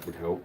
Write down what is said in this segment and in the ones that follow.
would help.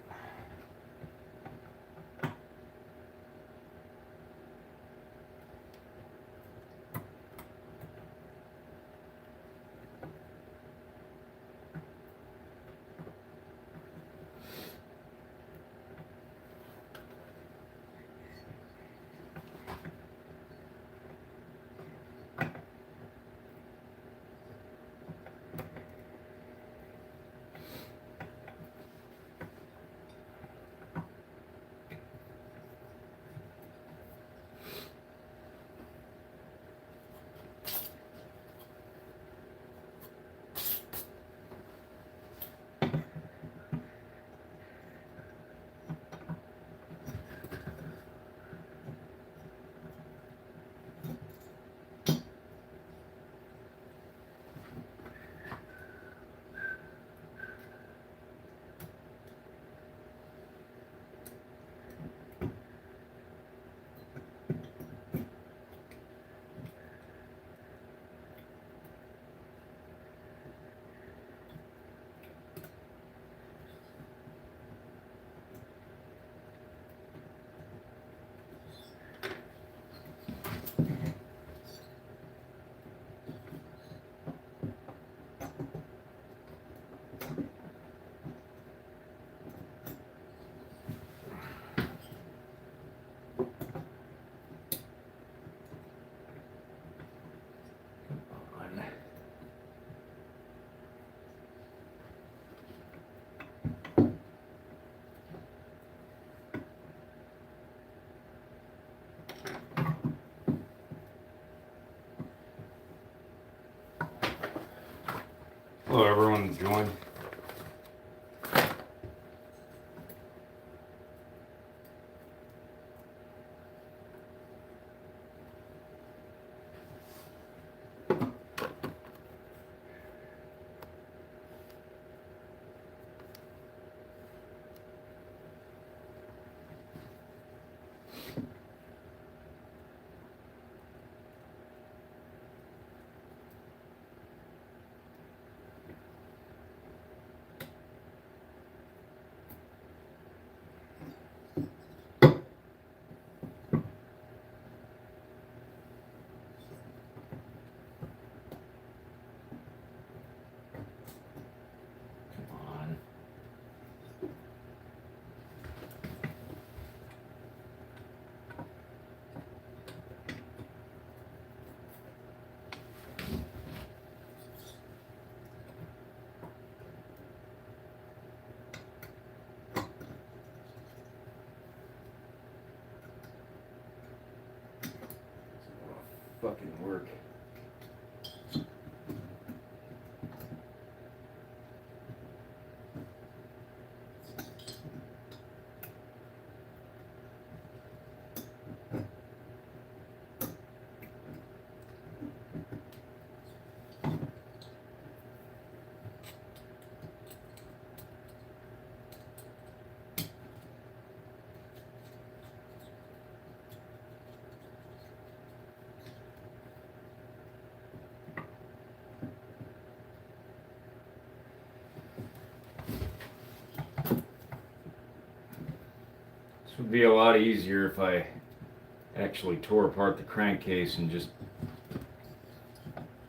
Hello everyone that's joined. Fucking work. This would be a lot easier if I actually tore apart the crankcase and just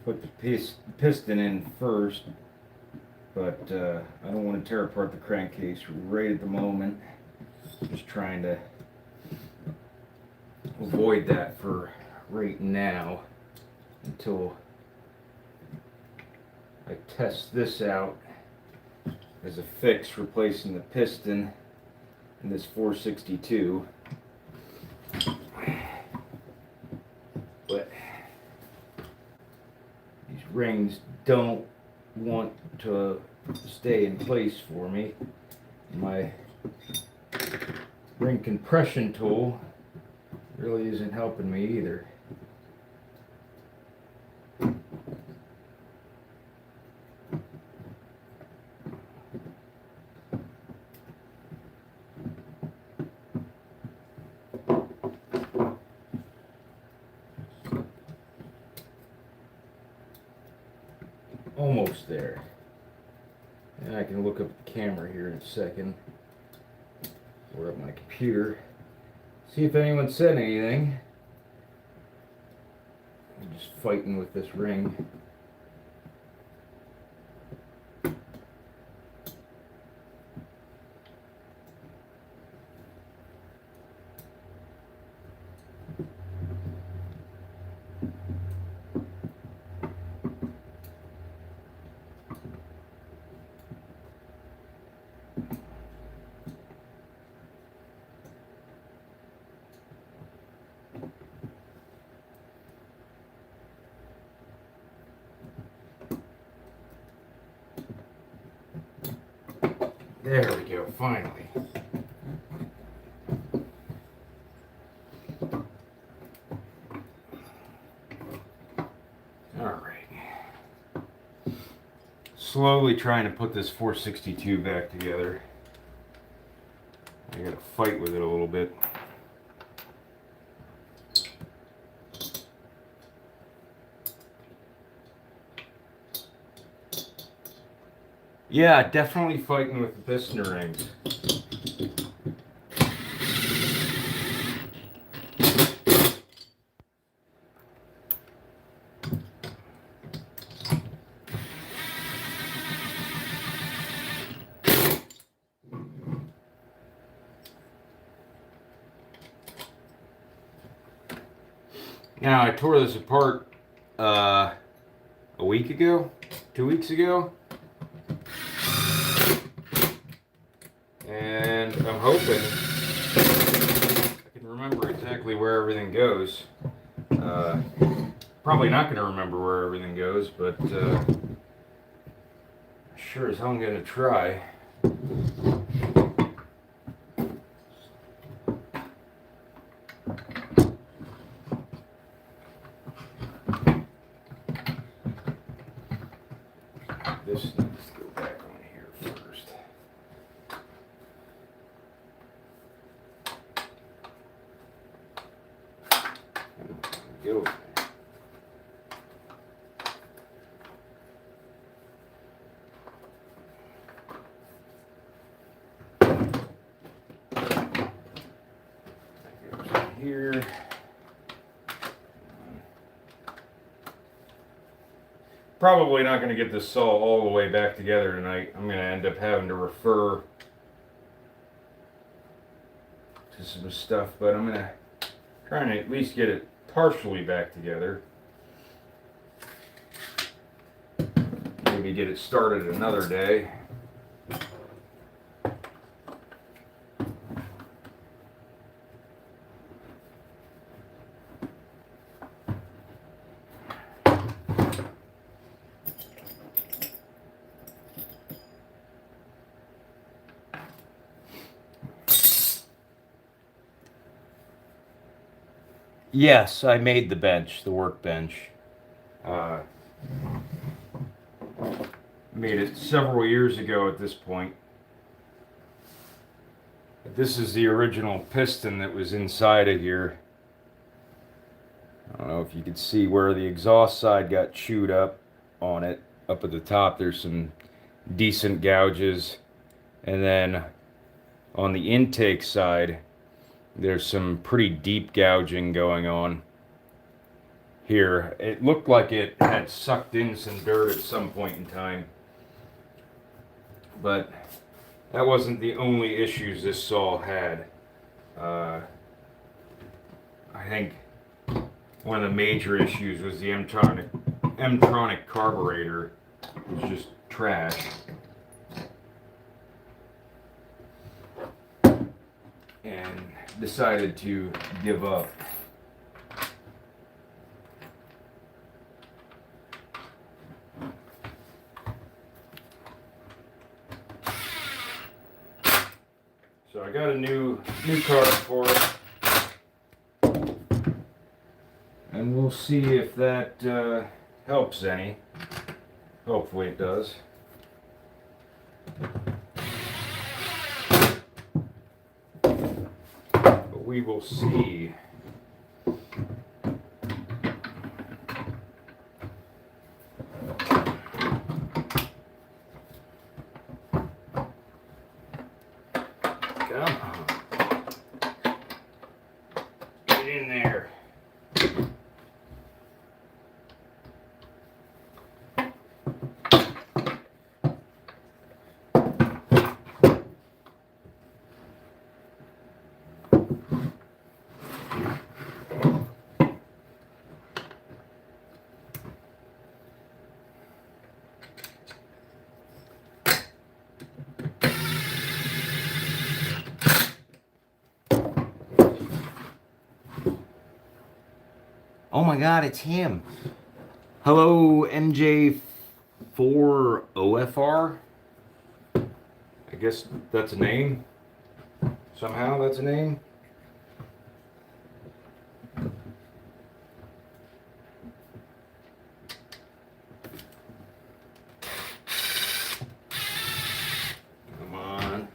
put the piston in first, but I don't want to tear apart the crankcase right at the moment. Just trying to avoid that for right now until I test this out as a fix, replacing the piston in this 462. But these rings don't want to stay in place for me. My ring compression tool really isn't helping me either. Almost there. And I can look up the camera here in a second. We're at my computer. See if anyone said anything. I'm just fighting with this ring. There we go, finally. Alright. Slowly trying to put this 462 back together. I gotta fight with it a little bit. Yeah, definitely fighting with the piston rings. Now, I tore this apart a week ago, 2 weeks ago. And I'm hoping I can remember exactly where everything goes. Probably not going to remember where everything goes, but sure as hell I'm going to try. This needs to go back on here first. Go. Here. Probably not going to get this saw all the way back together tonight. I'm going to end up having to refer to some stuff, but I'm going to try and at least get it partially back together. Maybe get it started another day. Yes, I made the bench, the workbench. Made it several years ago at this point. This is the original piston that was inside of here. I don't know if you can see where the exhaust side got chewed up on it. Up at the top there's some decent gouges. And then on the intake side there's some pretty deep gouging going on here. It looked like it had sucked in some dirt at some point in time. But that wasn't the only issues this saw had. I think one of the major issues was the M-tronic carburetor. It was just trash. And decided to give up. So I got a new card for it, and we'll see if that helps any. Hopefully it does. But we will see. Come on. Oh my God, it's him. Hello, MJ4OFR. I guess that's a name. Somehow that's a name. Come on.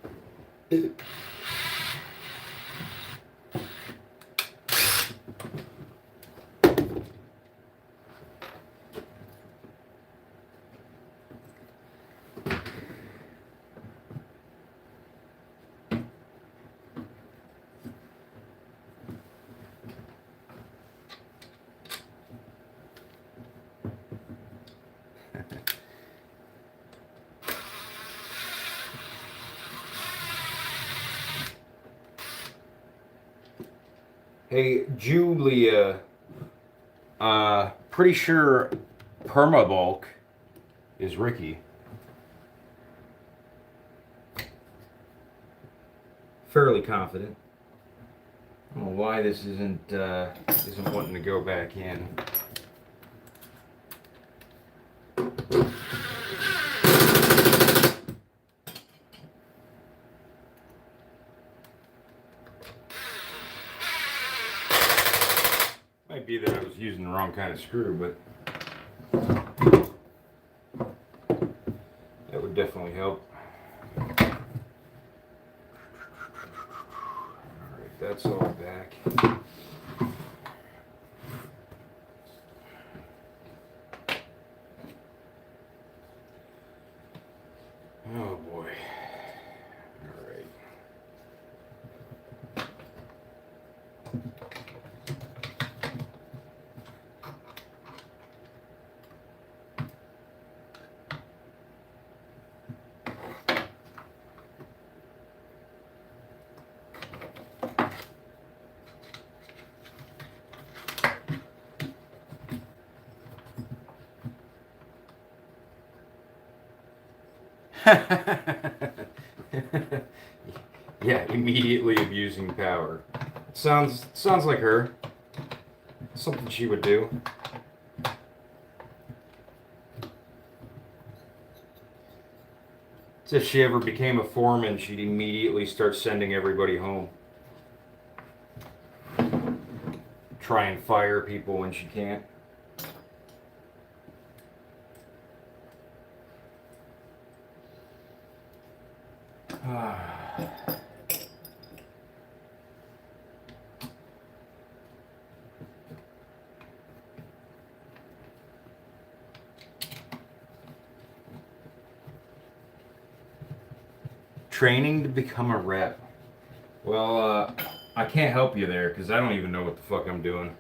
Hey, Julia, pretty sure Permabulk is Ricky. Fairly confident. I don't know why this isn't wanting to go back in. Might be that I was using the wrong kind of screw, but that would definitely help. Alright, that's all back. Oh boy. Alright. Yeah, immediately abusing power. Sounds like her. Something she would do. It's if she ever became a foreman, she'd immediately start sending everybody home. Try and fire people when she can't. Training to become a rep. Well, I can't help you there because I don't even know what the fuck I'm doing.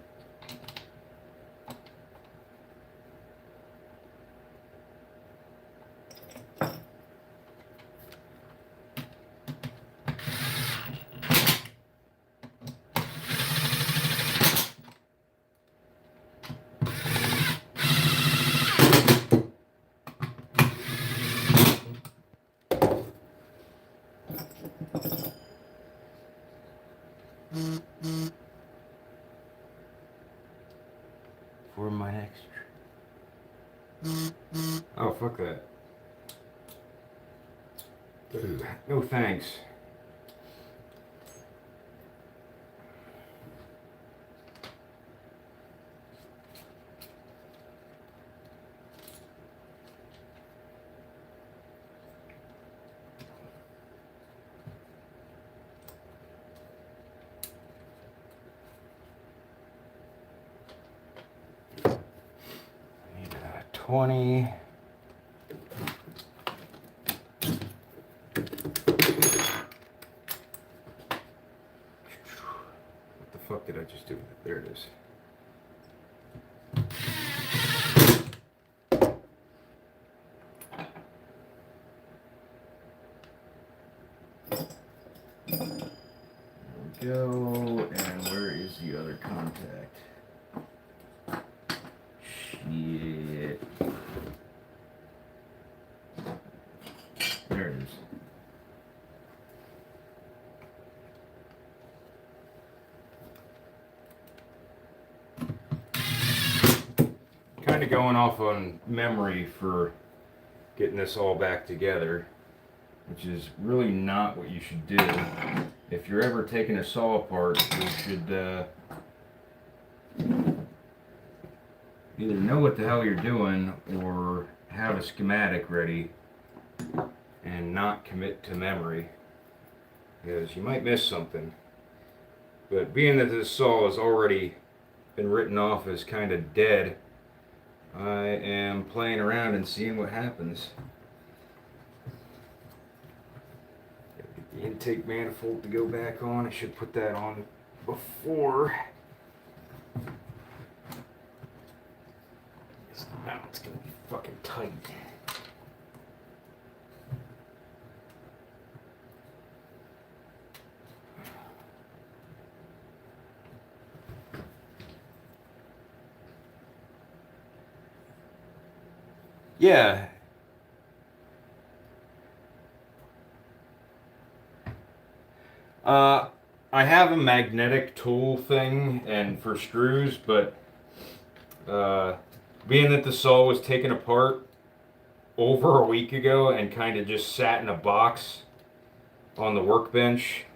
For my next. Oh, fuck that. Dude, no thanks. Need 20. What the fuck did I just do? There it is. There we go. And where is the other contact? Shit. There it is. kind of going off on memory for getting this all back together, which is really not what you should do. If you're ever taking a saw apart, you should either know what the hell you're doing or have a schematic ready and not commit to memory, because you might miss something. But being that this saw has already been written off as kind of dead, I am playing around and seeing what happens. Gotta get the intake manifold to go back on. I should put that on before. Now it's gonna be fucking tight. Yeah. I have a magnetic tool thing and for screws, but being that the saw was taken apart over a week ago and kind of just sat in a box on the workbench,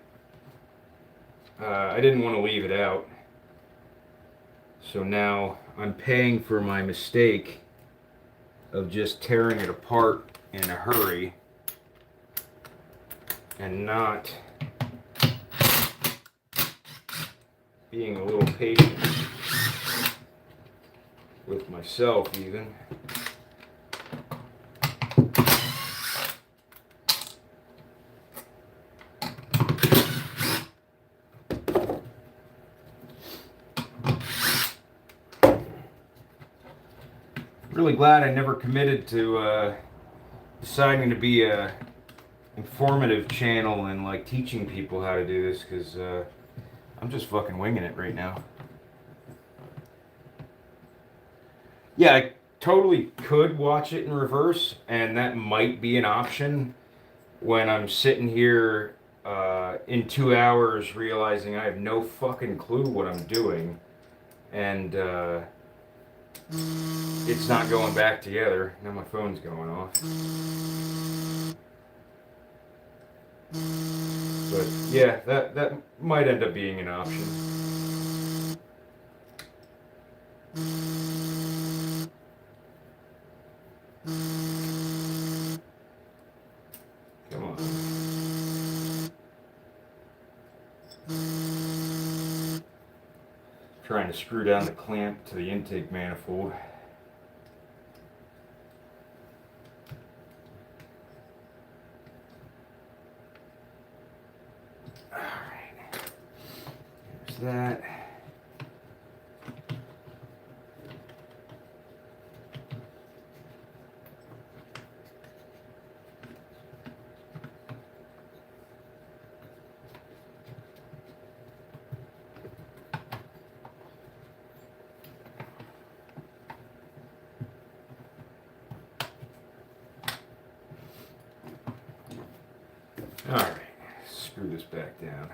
I didn't want to leave it out. So now I'm paying for my mistake of just tearing it apart in a hurry and not being a little patient with myself even. Really glad I never committed to deciding to be a informative channel and like teaching people how to do this, because I'm just fucking winging it right now. Yeah, I totally could watch it in reverse, and that might be an option when I'm sitting here in 2 hours realizing I have no fucking clue what I'm doing, and it's not going back together. Now my phone's going off. But yeah, that might end up being an option. Come on. Trying to screw down the clamp to the intake manifold. Alright. There's that. Alright, screw this back down.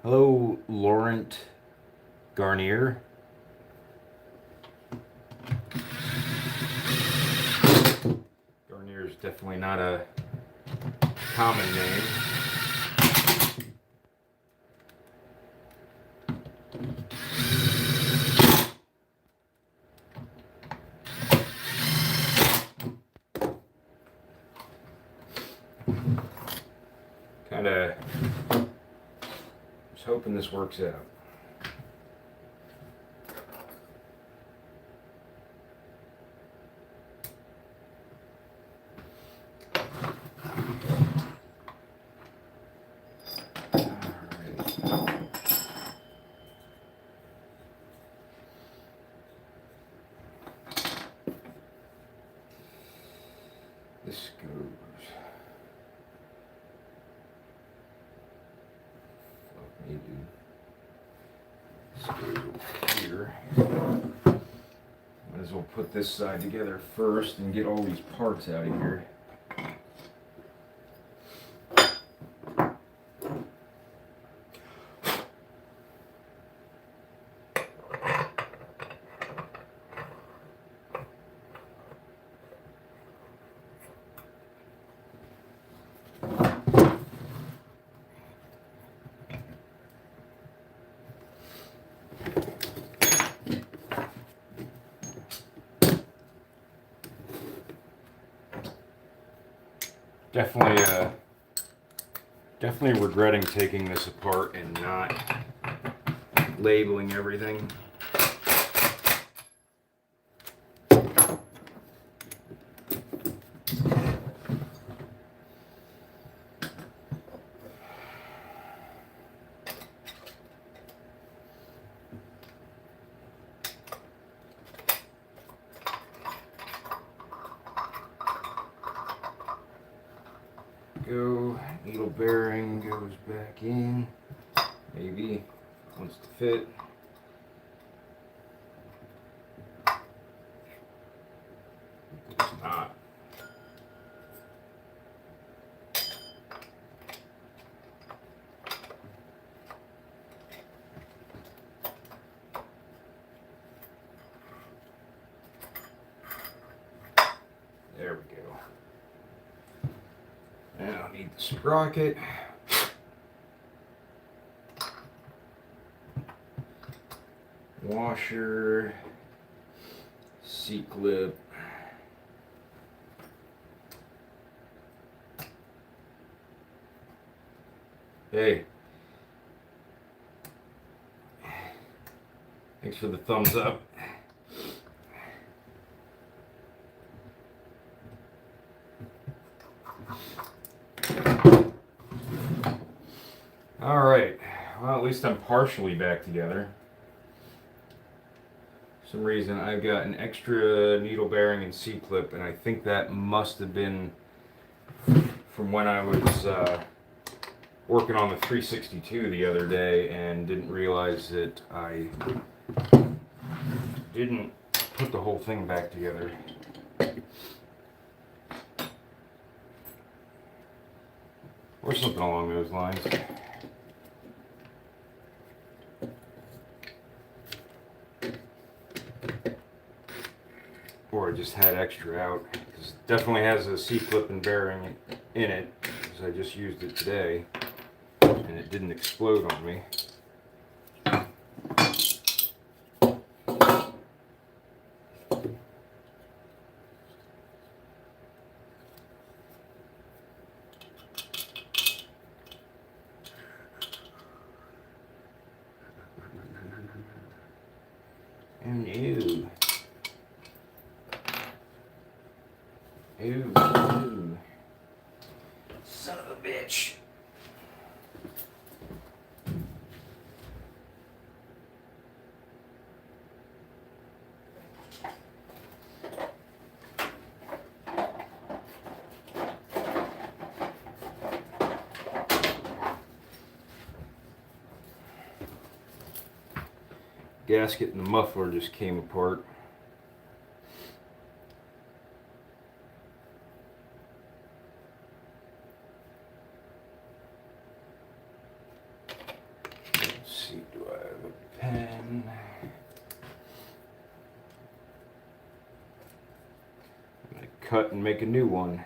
Hello, Laurent Garnier. Garnier is definitely not a common name. Kinda just hoping this works out. This goes. Fuck me, dude. This goes over here. Might as well put this side together first and get all these parts out of here. Definitely regretting taking this apart and not labeling everything. Go, needle bearing goes back in, maybe, wants to fit. It's not. There we go. Now I need the sprocket. Washer. C-clip. Hey. Thanks for the thumbs up. All right, well, at least I'm partially back together. For some reason I've got an extra needle bearing and C-clip, and I think that must have been from when I was working on the 362 the other day and didn't realize that I didn't put the whole thing back together. Or something along those lines. Or I just had extra out, because it definitely has a C-clip and bearing in it, because I just used it today, and it didn't explode on me. Oh no. Ooh. Son of a bitch. Gasket and the muffler just came apart. Do I have a pen? I'm going to cut and make a new one.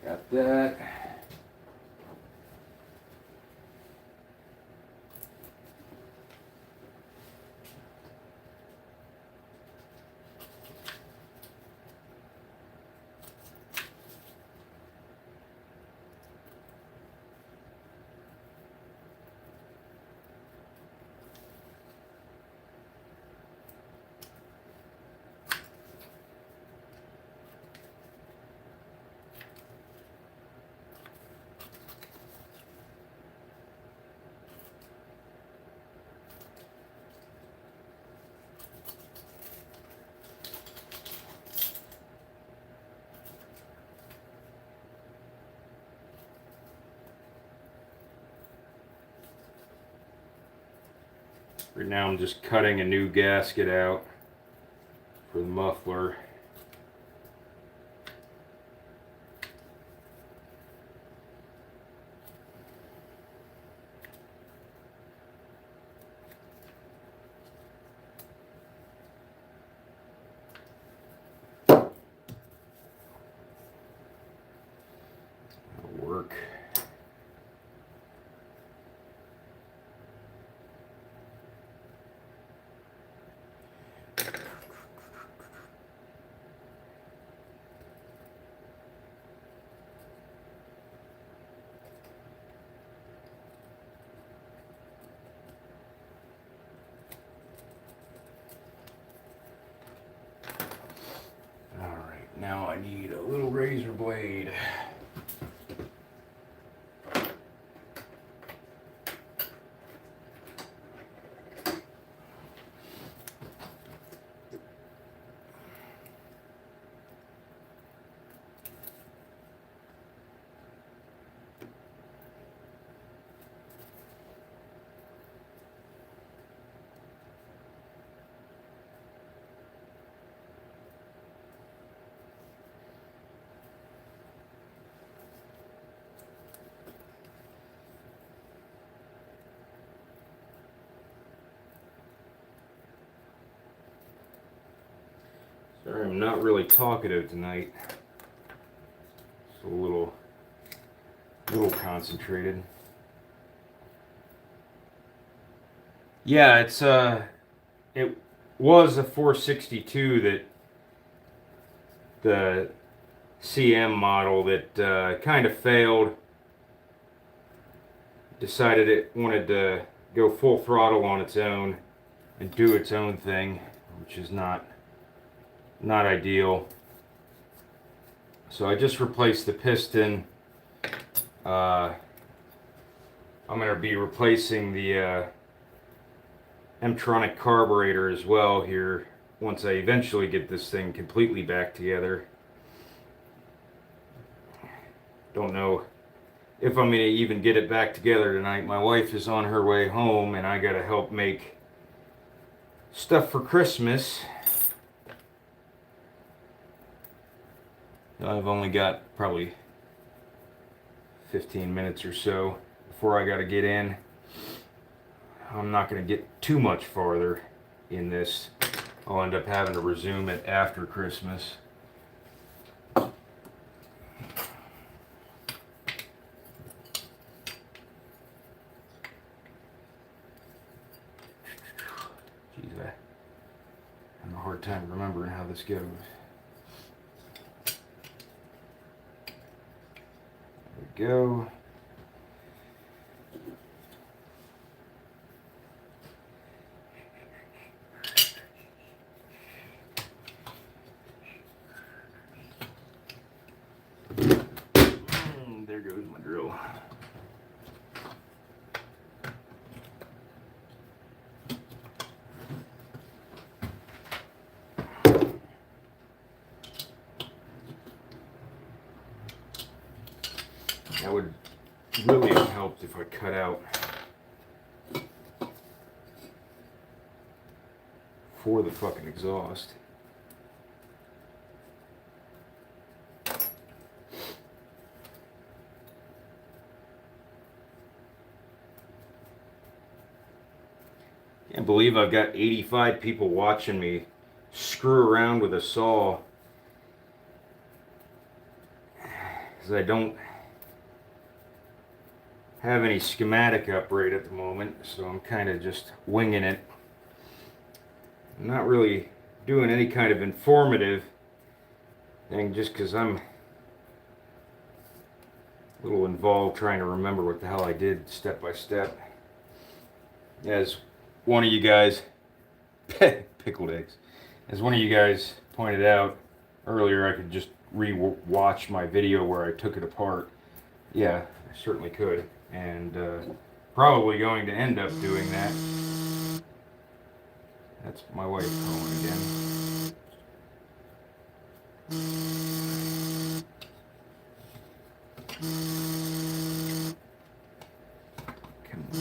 Got that. Right now I'm just cutting a new gasket out for the muffler. I need a little razor blade. Sorry, I'm not really talkative tonight. It's a little concentrated. Yeah, it was a 462 that the CM model that kind of failed. Decided it wanted to go full throttle on its own and do its own thing, which is not ideal. So I just replaced the piston. I'm going to be replacing the M-tronic carburetor as well here once I eventually get this thing completely back together. Don't know if I'm going to even get it back together tonight. My wife is on her way home and I got to help make stuff for Christmas. I've only got probably 15 minutes or so before I got to get in. I'm not going to get too much farther in this. I'll end up having to resume it after Christmas. Jeez, I have a hard time remembering how this goes. There we go. There goes my drill. That would really have helped if I cut out for the fucking exhaust. Can't believe I've got 85 people watching me screw around with a saw. Because I don't have any schematic up right at the moment, so I'm kind of just winging it. I'm not really doing any kind of informative thing just because I'm a little involved trying to remember what the hell I did step by step. As one of you guys, pickled eggs, as one of you guys pointed out earlier, I could just re-watch my video where I took it apart. Yeah, I certainly could. And probably going to end up doing that. That's my wife calling again. Come on.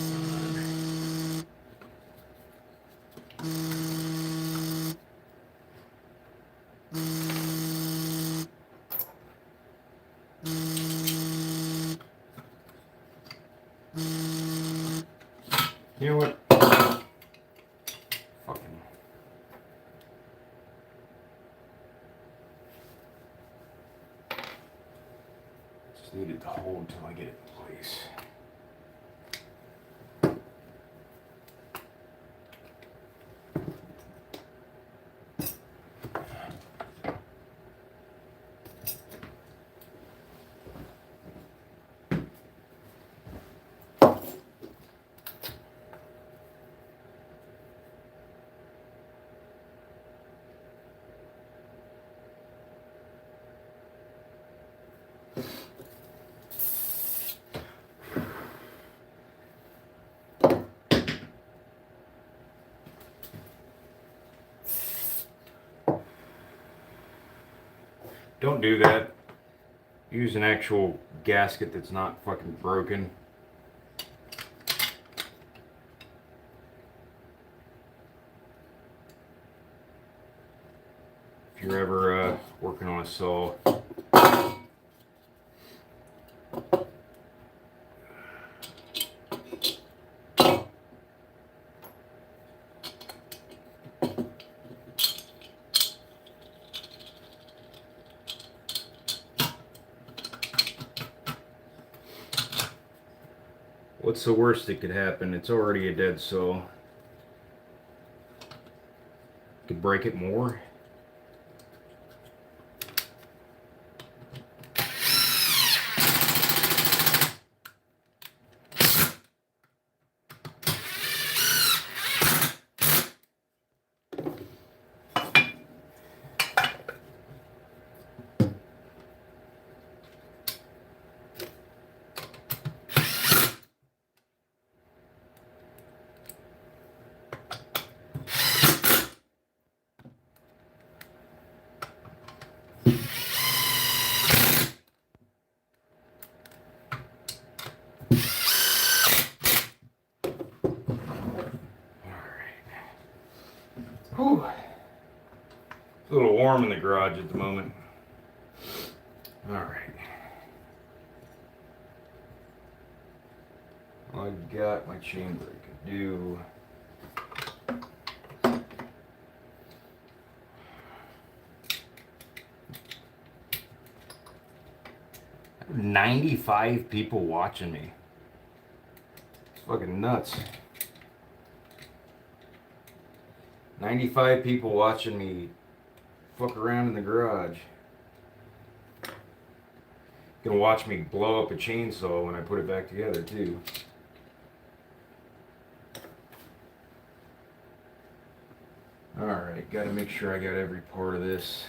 You know what? Fucking. Just needed to hold until I get it in place. Don't do that. Use an actual gasket that's not fucking broken. If you're ever working on a saw. What's the worst that could happen? It's already a dead saw. Could break it more. Whew. It's a little warm in the garage at the moment. Alright. I got my chain brake to do. I have 95 people watching me. It's fucking nuts. 95 people watching me fuck around in the garage. Gonna watch me blow up a chainsaw when I put it back together too. Alright, gotta make sure I got every part of this.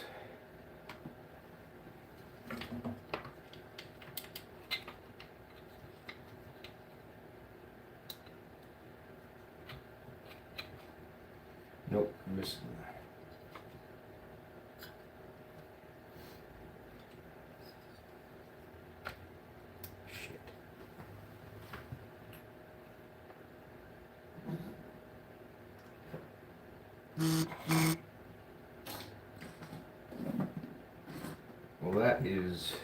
Nope, I'm missing that. Shit. Well, that is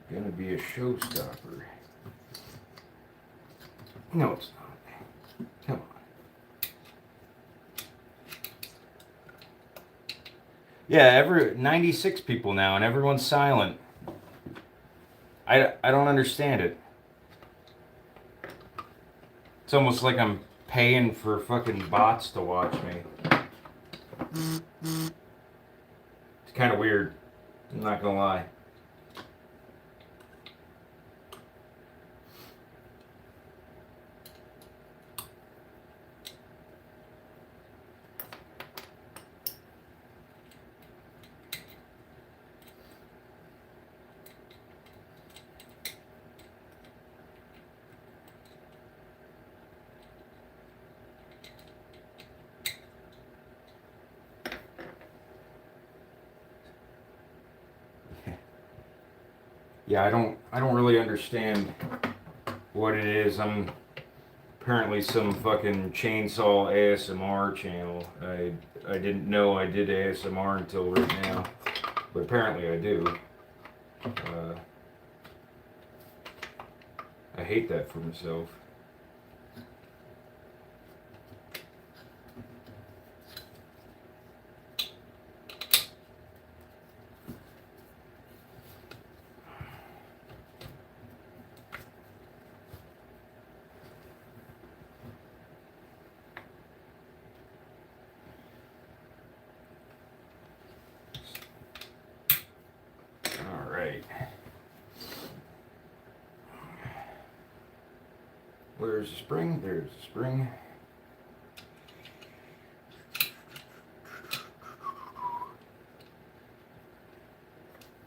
gonna be a showstopper. No, it's not. Come on. Yeah, 96 people now, and everyone's silent. I don't understand it. It's almost like I'm paying for fucking bots to watch me. It's kind of weird. I'm not gonna lie. Yeah, I don't really understand what it is. I'm apparently some fucking chainsaw ASMR channel. I didn't know I did ASMR until right now, but apparently I do. I hate that for myself. Where's the spring? There's the spring.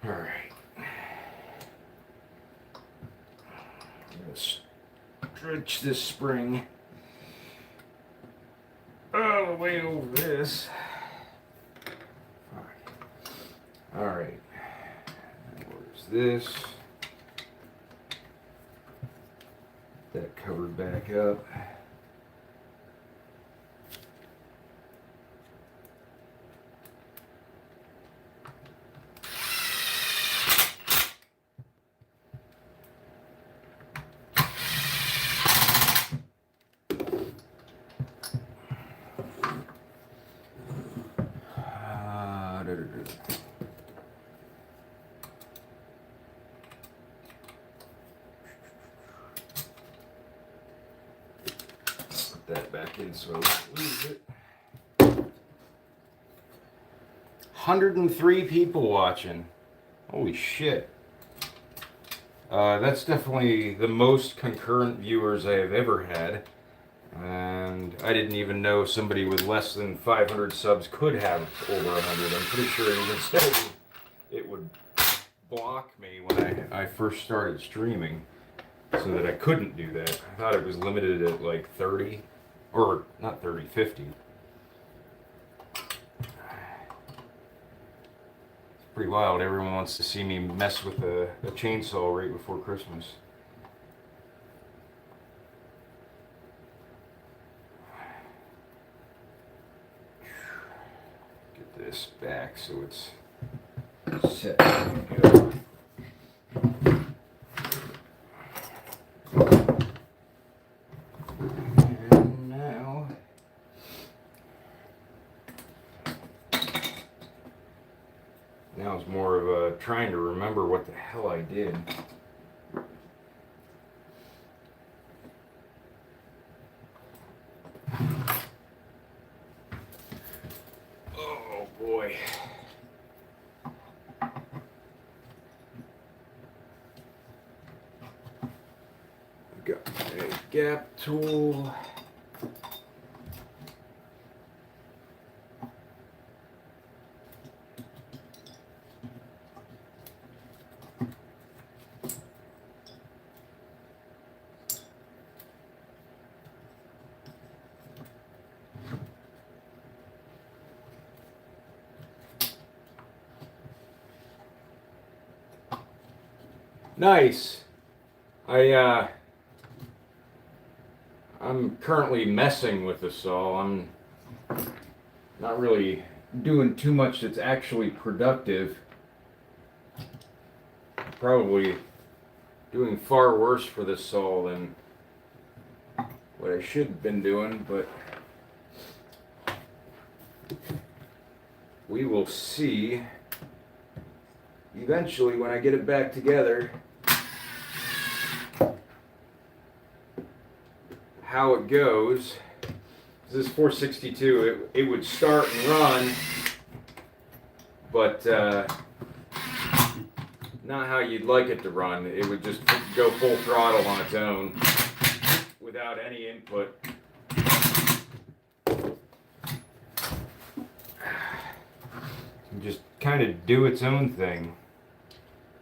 Alright. I'm going to stretch this spring all the way over this. Alright. All right. Where's this? That covered back up. Put that back in so I don't lose it. 103 people watching. Holy shit. That's definitely the most concurrent viewers I have ever had. And I didn't even know somebody with less than 500 subs could have over 100. I'm pretty sure it even said it would block me when I first started streaming, so that I couldn't do that. I thought it was limited at like 30, or not 30, 50. It's pretty wild. Everyone wants to see me mess with a chainsaw right before Christmas. Get this back so it's set. There we go. And now it's more of a trying to remember what the hell I did. Oh boy. I've got a gap tool. Nice. I'm currently messing with the saw. I'm not really doing too much that's actually productive. Probably doing far worse for this saw than what I should have been doing, but we will see eventually when I get it back together how it goes. This is 462. It would start and run, but not how you'd like it to run. It would just go full throttle on its own without any input. And just kind of do its own thing,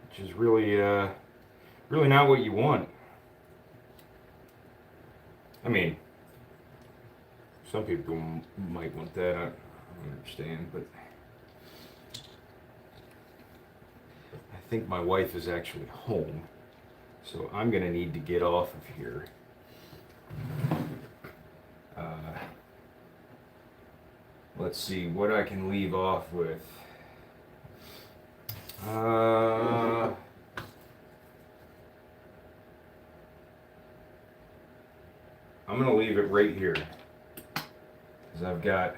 which is really really not what you want. I mean, some people might want that, I don't understand, but I think my wife is actually home, so I'm going to need to get off of here. Let's see what I can leave off with. I'm going to leave it right here, because I've got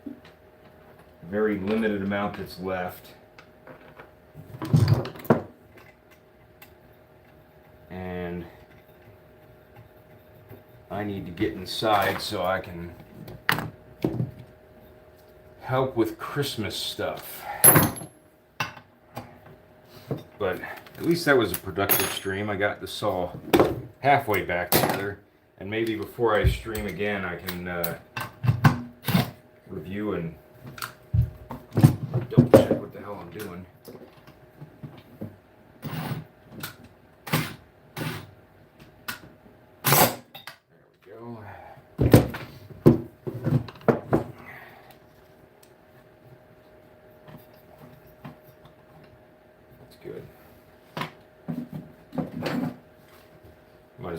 a very limited amount that's left. And I need to get inside so I can help with Christmas stuff. But at least that was a productive stream. I got the saw halfway back together. And maybe before I stream again, I can review and double check what the hell I'm doing. There we go.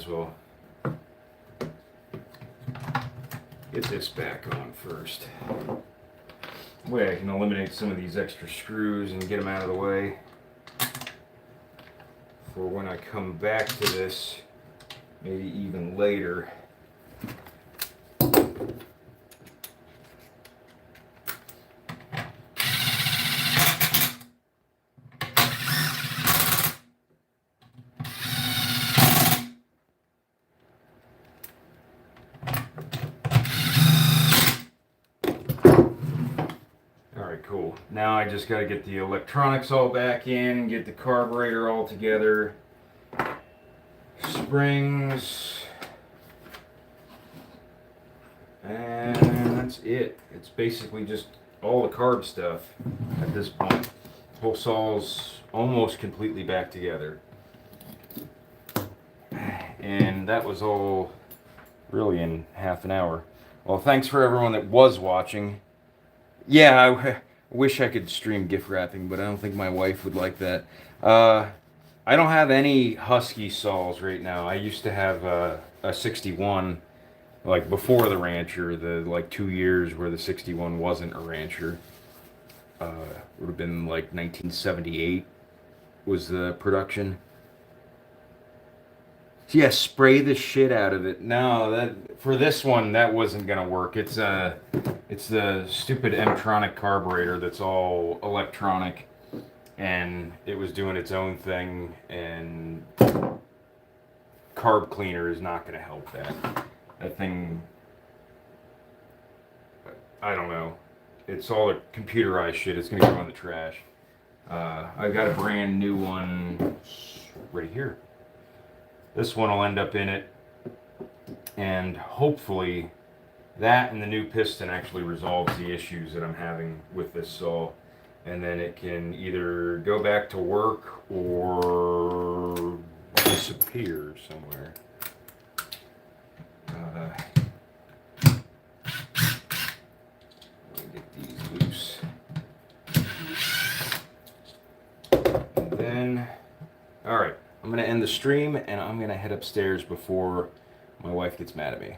as well get this back on first. That way I can eliminate some of these extra screws and get them out of the way for when I come back to this, maybe even later. Cool. Now I just got to get the electronics all back in, get the carburetor all together, springs, and that's it. It's basically just all the carb stuff at this point. Whole saw's almost completely back together. And that was all really in half an hour. Well, thanks for everyone that was watching. Yeah, I wish I could stream gift wrapping, but I don't think my wife would like that. I don't have any Husky saws right now. I used to have a 61, like before the Rancher, the like 2 years where the 61 wasn't a Rancher. Would have been like 1978 was the production. Yeah, spray the shit out of it. No, that for this one that wasn't gonna work. It's the stupid M-tronic carburetor that's all electronic, and it was doing its own thing. And carb cleaner is not gonna help that. That thing, I don't know. It's all the computerized shit. It's gonna go in the trash. I got a brand new one right here. This one will end up in it, and hopefully that and the new piston actually resolves the issues that I'm having with this saw, and then it can either go back to work or disappear somewhere. Let me get these loose. And then, all right. I'm going to end the stream, and I'm going to head upstairs before my wife gets mad at me.